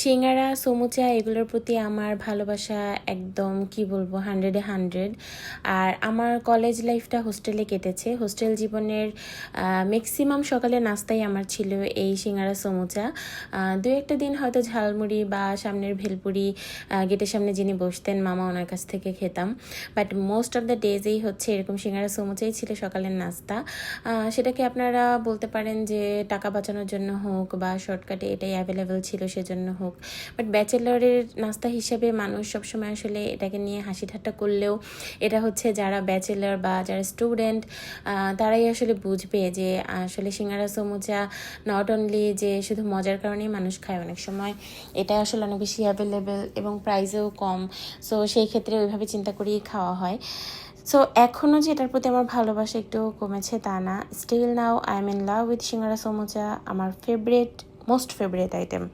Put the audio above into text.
সিঙ্গারা সমুচা এগুলোর প্রতি আমার ভালোবাসা একদম কি বলবো 100-এ 100। আর আমার কলেজ লাইফটা হোস্টেলে কেটেছে। হোস্টেল জীবনের ম্যাক্সিমাম সকালে নাস্তাই আমার ছিল এই সিঙ্গারা সমুচা। দু একটা দিন হয়তো ঝালমুড়ি বা সামনের ভেলপুরি গেটের সামনে যিনি বসতেন মামা, ওনার কাছ থেকে খেতাম। বাট মোস্ট অফ দ্য ডেজেই হচ্ছে এরকম সিঙ্গারা সমুচাই ছিল সকালের নাস্তা। সেটাকে আপনারা বলতে পারেন যে টাকা বাঁচানোর জন্য হোক বা শর্টকাটে এটাই অ্যাভেলেবেল ছিল সেজন্য হোক। বাট ব্যাচেলরের নাস্তা হিসেবে মানুষ সবসময় আসলে এটাকে নিয়ে হাসি ঠাট্টা করলেও এটা হচ্ছে যারা ব্যাচেলর বা যারা স্টুডেন্ট তারাই আসলে বুঝবে যে আসলে সিঙ্গারা সমুচা নট অনলি যে শুধু মজার কারণেই মানুষ খায়, অনেক সময় এটা আসলে অনেক বেশি অ্যাভেলেবেল এবং প্রাইসেও কম। সো সেই ক্ষেত্রে ওইভাবে চিন্তা করেই খাওয়া হয়। সো এখনও যে এটার প্রতি আমার ভালোবাসা একটু কমেছে তা না, still now I am in love with singara samucha, আমার মোস্ট ফেভারিট আইটেম।